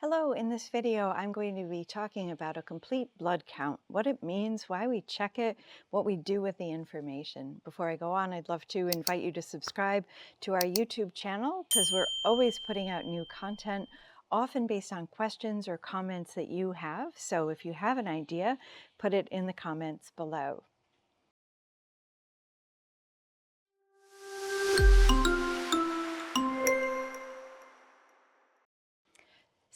Hello, in this video I'm going to be talking about a complete blood count, what it means, why we check it, what we do with the information. Before I go on, I'd love to invite you to subscribe to our YouTube channel because we're always putting out new content, often based on questions or comments that you have. So if you have an idea, put it in the comments below.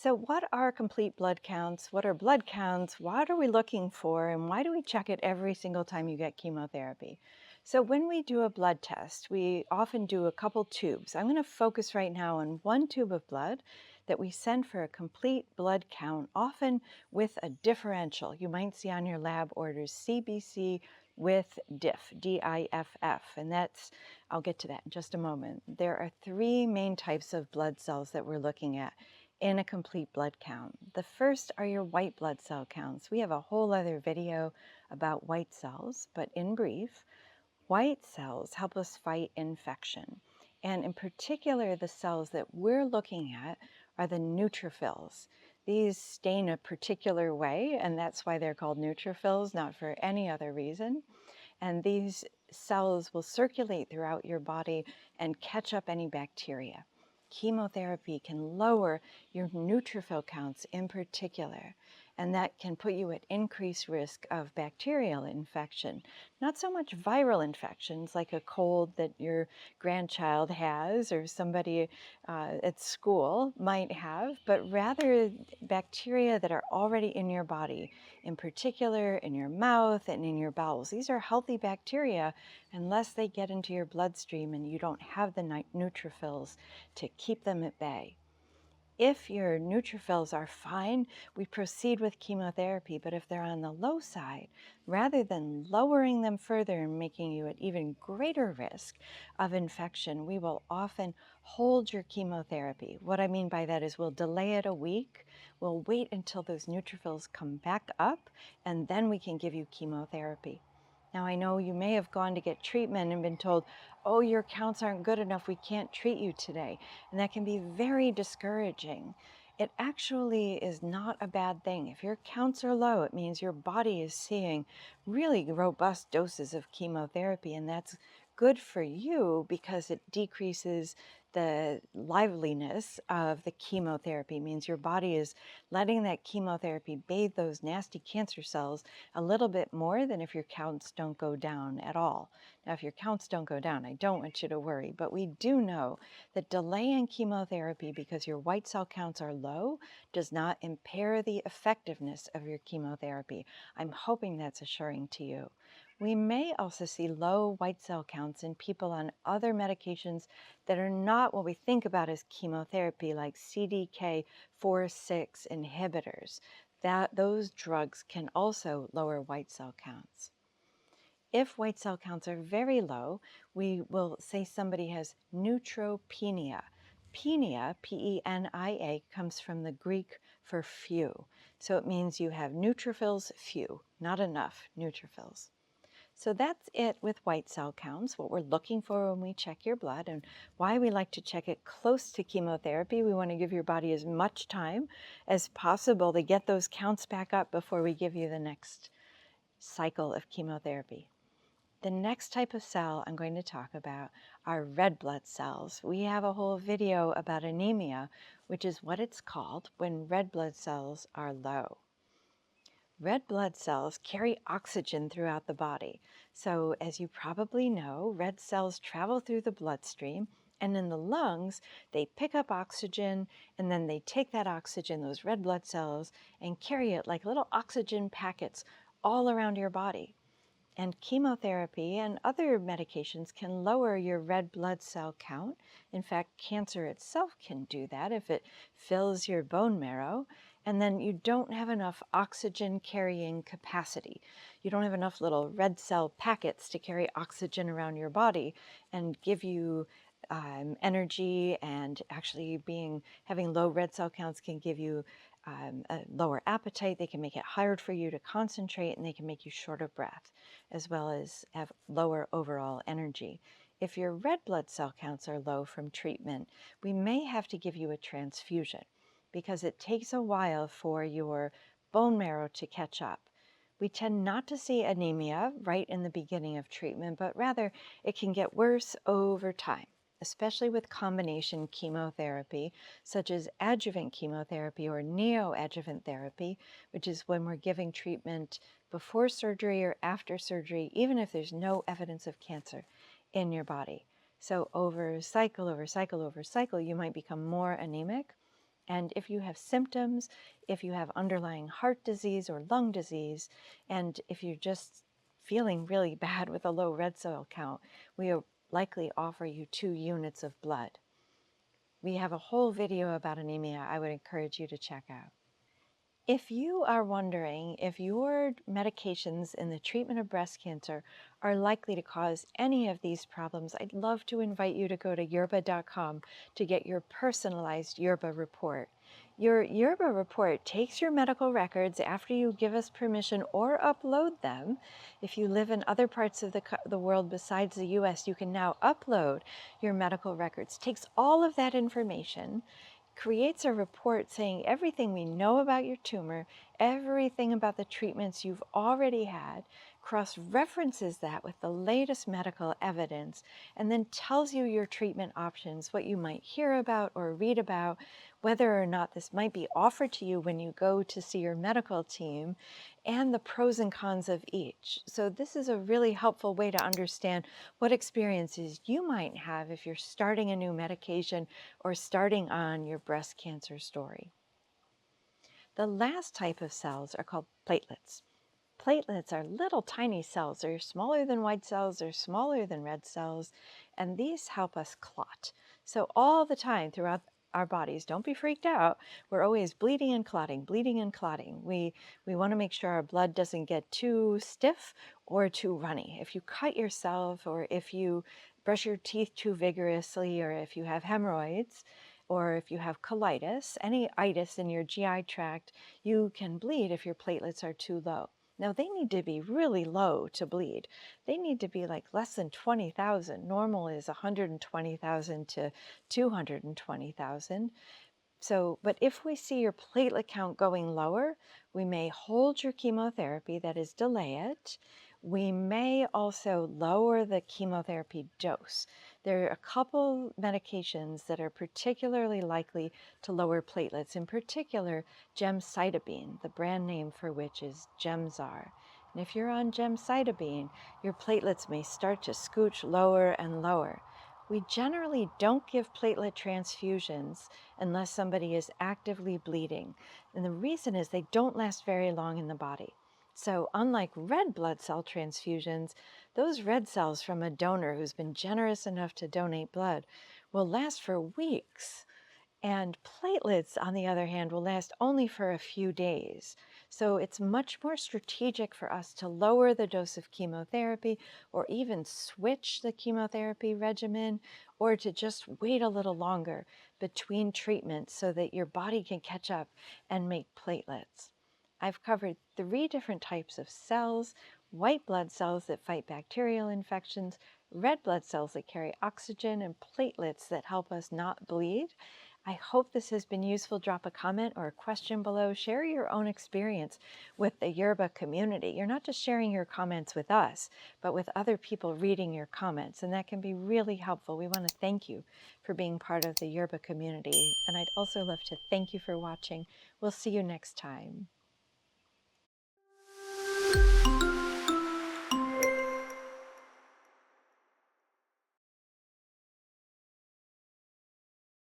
So what are complete blood counts? What are blood counts? What are we looking for? And why do we check it every single time you get chemotherapy? So when we do a blood test, we often do a couple tubes. I'm going to focus right now on one tube of blood that we send for a complete blood count, often with a differential. You might see on your lab orders CBC with diff, D-I-F-F, and I'll get to that in just a moment. There are three main types of blood cells that we're looking at in a complete blood count. The first are your white blood cell counts. We have a whole other video about white cells, but in brief, white cells help us fight infection. And in particular, the cells that we're looking at are the neutrophils. These stain a particular way, and that's why they're called neutrophils, not for any other reason. And these cells will circulate throughout your body and catch up any bacteria. Chemotherapy can lower your neutrophil counts in particular, and that can put you at increased risk of bacterial infection. Not so much viral infections like a cold that your grandchild has or somebody at school might have, but rather bacteria that are already in your body, in particular in your mouth and in your bowels. These are healthy bacteria unless they get into your bloodstream and you don't have the neutrophils to keep them at bay. If your neutrophils are fine, we proceed with chemotherapy, but if they're on the low side, rather than lowering them further and making you at even greater risk of infection, we will often hold your chemotherapy. What I mean by that is we'll delay it a week, we'll wait until those neutrophils come back up, and then we can give you chemotherapy. Now, I know you may have gone to get treatment and been told, oh, your counts aren't good enough, we can't treat you today. And that can be very discouraging. It actually is not a bad thing. If your counts are low, it means your body is seeing really robust doses of chemotherapy, and that's good for you because it decreases the liveliness of the chemotherapy. It means your body is letting that chemotherapy bathe those nasty cancer cells a little bit more than if your counts don't go down at all. Now, if your counts don't go down, I don't want you to worry, but we do know that delaying chemotherapy because your white cell counts are low does not impair the effectiveness of your chemotherapy. I'm hoping that's assuring to you. We may also see low white cell counts in people on other medications that are not what we think about as chemotherapy, like CDK4/6 inhibitors. Those drugs can also lower white cell counts. If white cell counts are very low, we will say somebody has neutropenia. Penia, P-E-N-I-A, comes from the Greek for few. So it means you have neutrophils few, not enough neutrophils. So that's it with white cell counts, what we're looking for when we check your blood and why we like to check it close to chemotherapy. We want to give your body as much time as possible to get those counts back up before we give you the next cycle of chemotherapy. The next type of cell I'm going to talk about are red blood cells. We have a whole video about anemia, which is what it's called when red blood cells are low. Red blood cells carry oxygen throughout the body. So as you probably know, red cells travel through the bloodstream, and in the lungs, they pick up oxygen, and then they take that oxygen, those red blood cells, and carry it like little oxygen packets all around your body. And chemotherapy and other medications can lower your red blood cell count. In fact, cancer itself can do that if it fills your bone marrow. And then you don't have enough oxygen carrying capacity. You don't have enough little red cell packets to carry oxygen around your body and give you energy, and actually having low red cell counts can give you a lower appetite. They can make it hard for you to concentrate, and they can make you short of breath, as well as have lower overall energy. If your red blood cell counts are low from treatment, we may have to give you a transfusion. because it takes a while for your bone marrow to catch up. We tend not to see anemia right in the beginning of treatment, but rather it can get worse over time, especially with combination chemotherapy, such as adjuvant chemotherapy or neoadjuvant therapy, which is when we're giving treatment before surgery or after surgery, even if there's no evidence of cancer in your body. So over cycle, you might become more anemic. And if you have symptoms, if you have underlying heart disease or lung disease, and if you're just feeling really bad with a low red cell count, we will likely offer you 2 units of blood. We have a whole video about anemia I would encourage you to check out. If you are wondering if your medications in the treatment of breast cancer are likely to cause any of these problems, I'd love to invite you to go to Yerbba.com to get your personalized Yerbba report. Your Yerbba report takes your medical records after you give us permission or upload them. If you live in other parts of the world besides the US, you can now upload your medical records. Takes all of that information, creates a report saying everything we know about your tumor, everything about the treatments you've already had, cross-references that with the latest medical evidence, and then tells you your treatment options, what you might hear about or read about, whether or not this might be offered to you when you go to see your medical team, and the pros and cons of each. So this is a really helpful way to understand what experiences you might have if you're starting a new medication or starting on your breast cancer story. The last type of cells are called platelets. Platelets are little tiny cells. They're smaller than white cells, they're smaller than red cells, and these help us clot. So all the time throughout our bodies, don't be freaked out, we're always bleeding and clotting, bleeding and clotting. We want to make sure our blood doesn't get too stiff or too runny. If you cut yourself, or if you brush your teeth too vigorously, or if you have hemorrhoids, or if you have colitis, any itis in your GI tract, you can bleed if your platelets are too low. Now, they need to be really low to bleed. They need to be like less than 20,000. Normal is 120,000 to 220,000. So, but if we see your platelet count going lower, we may hold your chemotherapy, that is, delay it. We may also lower the chemotherapy dose. There are a couple medications that are particularly likely to lower platelets, in particular gemcitabine, the brand name for which is Gemzar. And if you're on gemcitabine, your platelets may start to scooch lower and lower. We generally don't give platelet transfusions unless somebody is actively bleeding. And the reason is they don't last very long in the body. So unlike red blood cell transfusions, those red cells from a donor who's been generous enough to donate blood will last for weeks. And platelets, on the other hand, will last only for a few days. So it's much more strategic for us to lower the dose of chemotherapy, or even switch the chemotherapy regimen, or to just wait a little longer between treatments so that your body can catch up and make platelets. I've covered 3 different types of cells: white blood cells that fight bacterial infections, red blood cells that carry oxygen, and platelets that help us not bleed. I hope this has been useful. Drop a comment or a question below. Share your own experience with the Yerbba community. You're not just sharing your comments with us, but with other people reading your comments, and that can be really helpful. We want to thank you for being part of the Yerbba community, and I'd also love to thank you for watching. We'll see you next time.